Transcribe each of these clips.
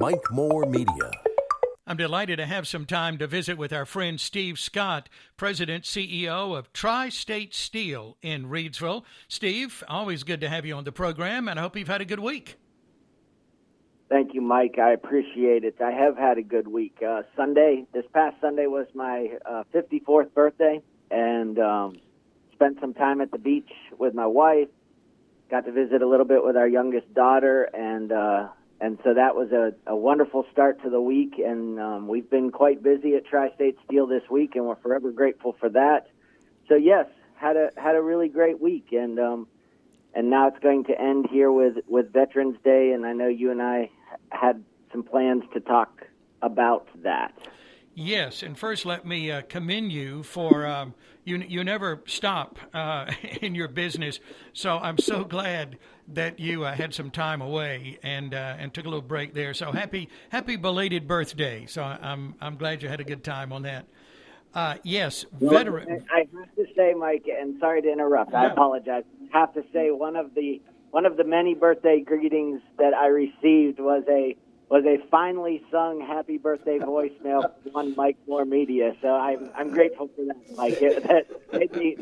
Mike Moore Media. I'm delighted to have some time to visit with our friend Steve Scott, President, CEO of Tri-Statesteel in Reidsville. Steve, always good to have you on the program, and I hope you've had a good week. Thank you, Mike. I appreciate it. I have had a good week. This past Sunday was my 54th birthday, and spent some time at the beach with my wife. Got to visit a little bit with our youngest daughter, and so that was a wonderful start to the week. And we've been quite busy at Tri-Statesteel this week, and we're forever grateful for that. So yes, had a really great week, and now it's going to end here with Veterans Day, and I know you and I had some plans to talk about that. Yes, and first let me commend you for you never stop in your business. So I'm so glad that you had some time away and took a little break there. So happy belated birthday. So I'm glad you had a good time on that. Yes, veteran. I have to say, Mike, and sorry to interrupt. I apologize. I have to say one of the many birthday greetings that I received was a finely sung happy birthday voicemail on Mike Moore Media. So I'm grateful for that, Mike. That made me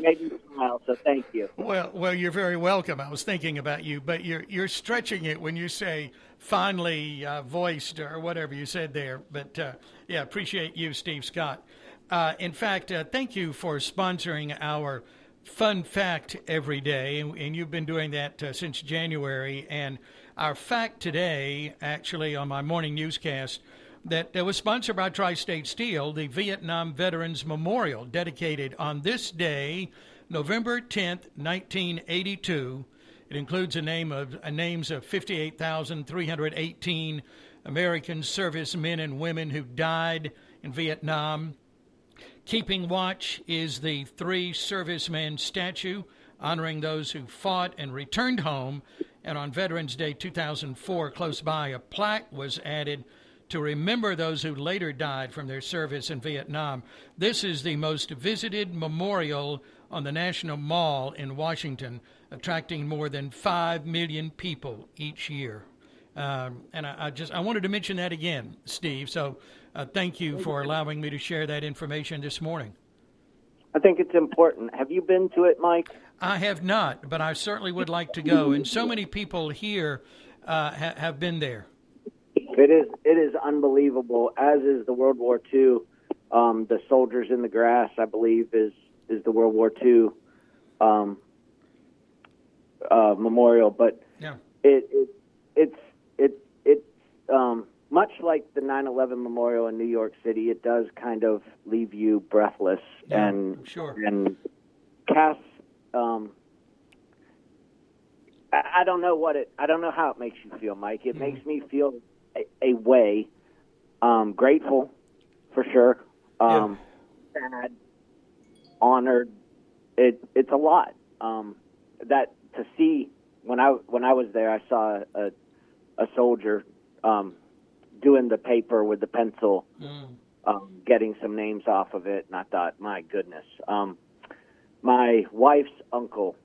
smile. So thank you. Well, you're very welcome. I was thinking about you, but you're stretching it when you say finely voiced or whatever you said there. But yeah, appreciate you, Steve Scott. In fact, thank you for sponsoring our Fun Fact every day, and you've been doing that since January. And our fact today, actually on my morning newscast, that was sponsored by Tri-Statesteel, the Vietnam Veterans Memorial, dedicated on this day, November 10th, 1982. It includes names of 58,318 American servicemen and women who died in Vietnam. Keeping watch is the 3 servicemen statue honoring those who fought and returned home. And on Veterans Day 2004, close by, a plaque was added to remember those who later died from their service in Vietnam. This is the most visited memorial on the National Mall in Washington, attracting more than 5 million people each year. And I wanted to mention that again, Steve. So thank you for allowing me to share that information this morning. I think it's important. Have you been to it, Mike? I have not, but I certainly would like to go. And so many people here have been there. It is unbelievable, as is the World War II. The Soldiers in the Grass, I believe, is the World War II memorial. But yeah. It's much like the 9/11 memorial in New York City. It does kind of leave you breathless, and casts. I don't know how it makes you feel, Mike. It makes me feel a way grateful, for sure. Sad, honored. It's a lot. That to see when I was there, I saw a soldier doing the paper with the pencil, getting some names off of it, and I thought, my goodness. My wife's uncle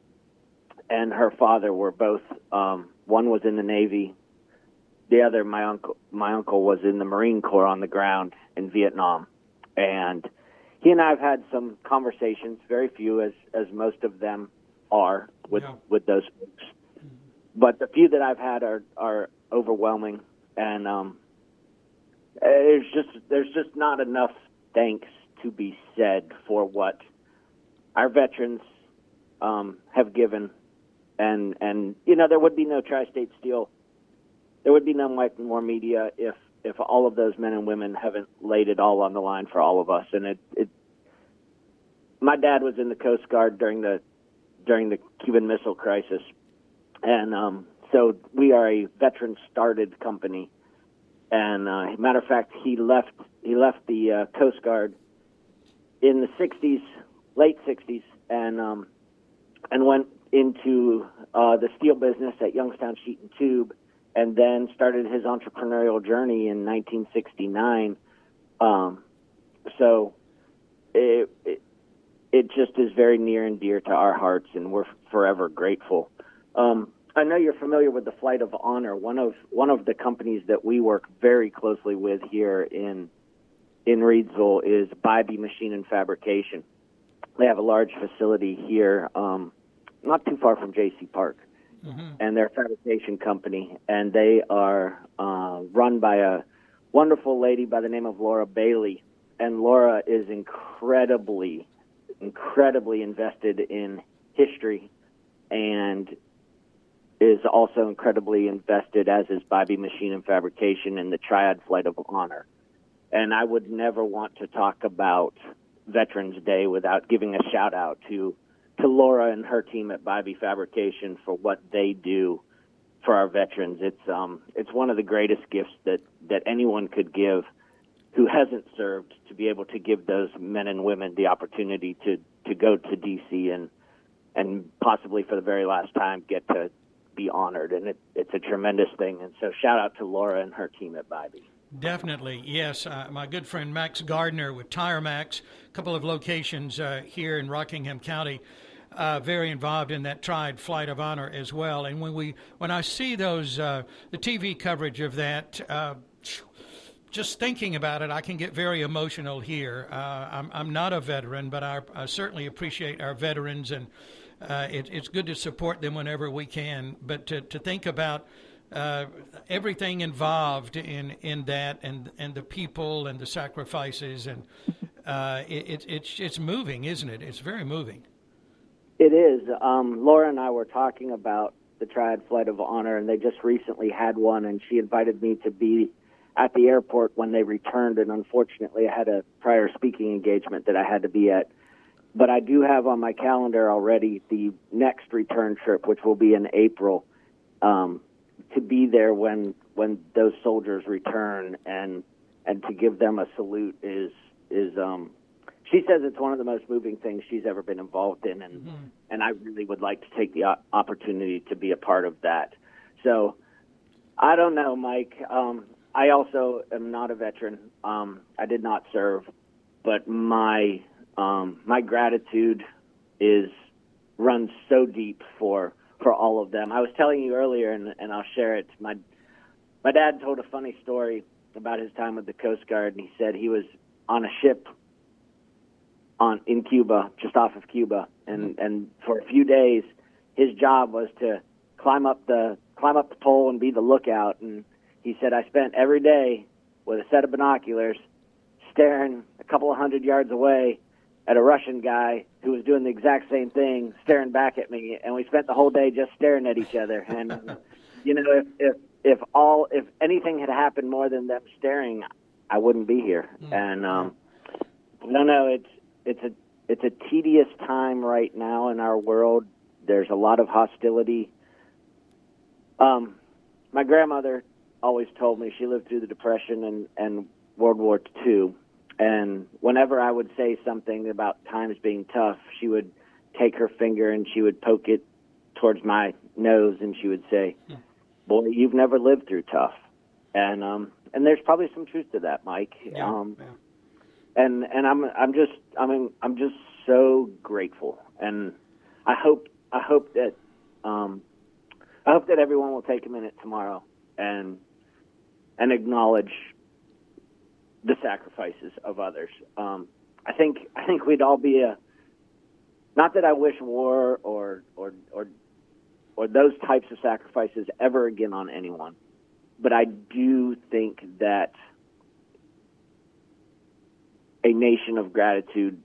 and her father were both. One was in the Navy. The other, my uncle was in the Marine Corps on the ground in Vietnam, and he and I have had some conversations. Very few, as most of them are with those folks. But the few that I've had are overwhelming, and there's just not enough thanks to be said for what our veterans have given, and there would be no Tri-Statesteel, there would be no Mike Moore Media if all of those men and women haven't laid it all on the line for all of us. And my dad was in the Coast Guard during the Cuban Missile Crisis, and so we are a veteran-started company. And matter of fact, he left the Coast Guard in the late '60s, and went into the steel business at Youngstown Sheet and Tube, and then started his entrepreneurial journey in 1969. So it just is very near and dear to our hearts, and we're forever grateful. I know you're familiar with the Flight of Honor. One of the companies that we work very closely with here in Reidsville is Bybee Machine and Fabrication. They have a large facility here, not too far from J.C. Park, and they're a fabrication company, and they are run by a wonderful lady by the name of Laura Bailey, and Laura is incredibly invested in history and is also incredibly invested, as is Bybee Machine and Fabrication, in the Triad Flight of Honor. And I would never want to talk about Veterans Day without giving a shout-out to Laura and her team at Bybee Fabrication for what they do for our veterans. It's one of the greatest gifts that anyone could give who hasn't served, to be able to give those men and women the opportunity to go to D.C. and possibly for the very last time get to be honored. And it's a tremendous thing. And so shout out to Laura and her team at Bybee. Definitely, yes. My good friend Max Gardner with Tire Max, a couple of locations here in Rockingham County, very involved in that Triad Flight of Honor as well. And when I see those the TV coverage of that, just thinking about it, I can get very emotional here. I'm not a veteran, but I certainly appreciate our veterans, and it's good to support them whenever we can. But to think about everything involved in that, and the people and the sacrifices, and it's moving, isn't it? It's very moving. It is. Laura and I were talking about the Triad Flight of Honor, and they just recently had one, and she invited me to be at the airport when they returned, and unfortunately I had a prior speaking engagement that I had to be at. But I do have on my calendar already the next return trip, which will be in April, to be there when those soldiers return, and to give them a salute is she says it's one of the most moving things she's ever been involved in, and I really would like to take the opportunity to be a part of that. So I don't know, Mike. I also am not a veteran. I did not serve, but my gratitude runs so deep for all of them. I was telling you earlier, and I'll share it. My dad told a funny story about his time with the Coast Guard, and he said he was on a ship in Cuba, just off of Cuba, and for a few days, his job was to climb up the pole and be the lookout. And he said, I spent every day with a set of binoculars staring a couple of 100 yards away at a Russian guy who was doing the exact same thing, staring back at me, and we spent the whole day just staring at each other. And you know, if anything had happened more than them staring, I wouldn't be here. And I don't know, it's a tedious time right now in our world. There's a lot of hostility. My grandmother always told me, she lived through the Depression and World War II, and whenever I would say something about times being tough, she would take her finger and she would poke it towards my nose, and she would say, "Boy, you've never lived through tough." And there's probably some truth to that, Mike. And I'm just so grateful, and I hope that everyone will take a minute tomorrow and acknowledge the sacrifices of others. I think we'd all be not that I wish war or those types of sacrifices ever again on anyone, but I do think that a nation of gratitude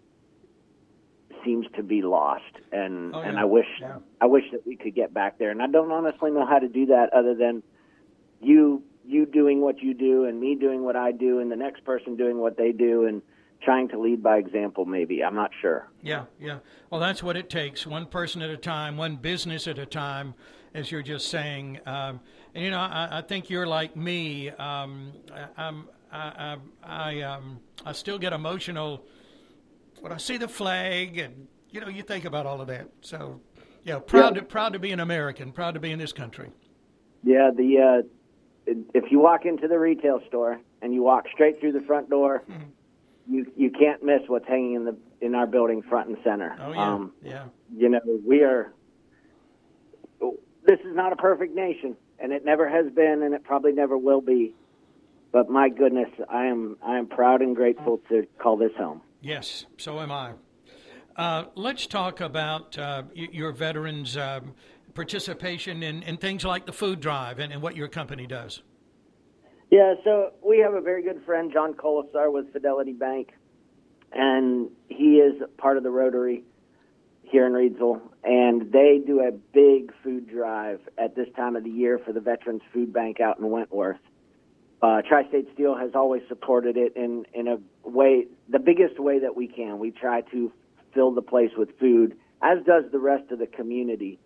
seems to be lost, and I wish that we could get back there. And I don't honestly know how to do that other than you doing what you do, and me doing what I do, and the next person doing what they do, and trying to lead by example, maybe. I'm not sure. Yeah. Well, that's what it takes, one person at a time, one business at a time, as you're just saying. And, you know, I think you're like me. I still get emotional when I see the flag, and, you know, you think about all of that. So, proud to be an American, proud to be in this country. Yeah, if you walk into the retail store and you walk straight through the front door, you can't miss what's hanging in our building front and center. Oh yeah, You know, this is not a perfect nation, and it never has been, and it probably never will be. But my goodness, I am proud and grateful to call this home. Yes, so am I. Let's talk about your veterans' participation in things like the food drive and what your company does. Yeah, so we have a very good friend, John Colasar with Fidelity Bank, and he is part of the Rotary here in Reidsville, and they do a big food drive at this time of the year for the Veterans Food Bank out in Wentworth. Tri-statesteel has always supported it in a way, the biggest way that we can. We try to fill the place with food, as does the rest of the community.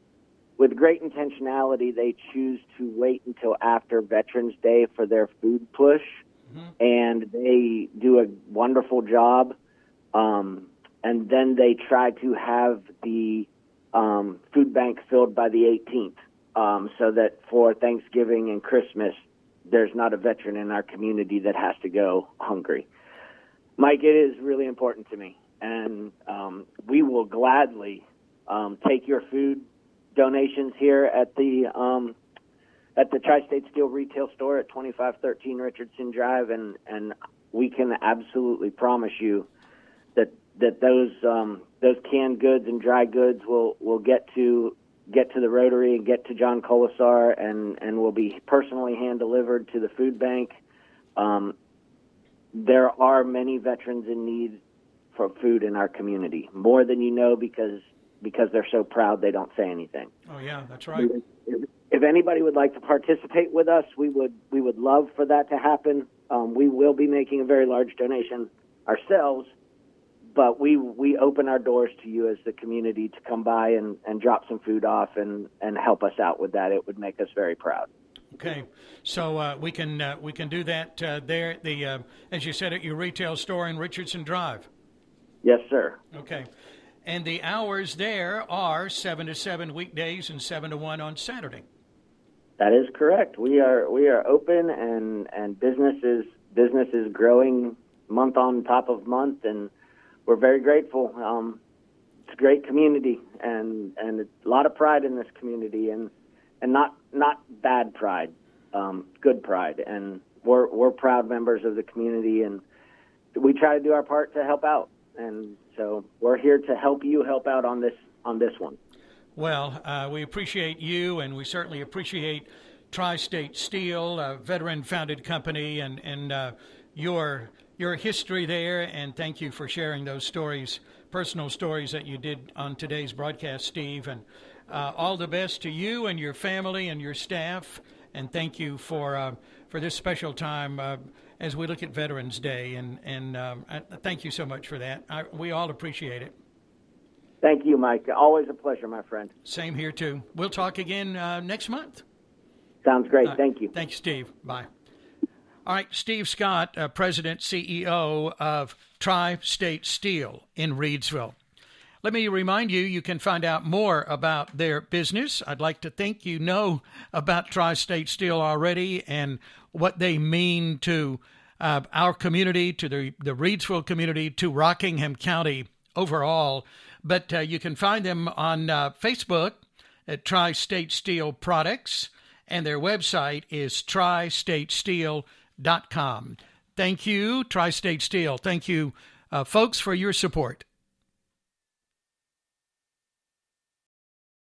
With great intentionality, they choose to wait until after Veterans Day for their food push, and they do a wonderful job. And then they try to have the food bank filled by the 18th, so that for Thanksgiving and Christmas, there's not a veteran in our community that has to go hungry. Mike, it is really important to me, and we will gladly take your food donations here at the Tri-Statesteel retail store at 2513 Richardson Drive, and we can absolutely promise you that those canned goods and dry goods will get to the Rotary and get to John Colasar and will be personally hand delivered to the food bank. There are many veterans in need for food in our community, more than you know, because they're so proud they don't say anything. Oh yeah, that's right. If anybody would like to participate with us, we would love for that to happen. We will be making a very large donation ourselves, but we open our doors to you as the community to come by and drop some food off and help us out with that. It would make us very proud. Okay, so we can do that there at the as you said, at your retail store in Richardson Drive. Yes, sir. Okay, and the hours there are 7 to 7 weekdays and 7 to 1 on Saturday. That is correct. We are open and business is growing month on top of month, and we're very grateful. It's a great community and a lot of pride in this community, and not bad pride, good pride. And we're proud members of the community, and we try to do our part to help out. And so we're here to help you help out on this one. Well, we appreciate you, and we certainly appreciate Tri-Statesteel, a veteran-founded company, and your history there, and thank you for sharing those stories, personal stories that you did on today's broadcast, Steve. And all the best to you and your family and your staff, and thank you for this special time as we look at Veterans Day, and thank you so much for that. We all appreciate it. Thank you, Mike. Always a pleasure, my friend. Same here, too. We'll talk again next month. Sounds great. Thank you. Thank you, Steve. Bye. All right, Steve Scott, President, CEO of Tri-Statesteel in Reidsville. Let me remind you, you can find out more about their business. I'd like to think you know about Tri-Statesteel already and what they mean to our community, to the Reidsville community, to Rockingham County overall. But you can find them on Facebook at Tri-Statesteel Products, and their website is tri-statesteel.com. Thank you, Tri-Statesteel. Thank you, folks, for your support.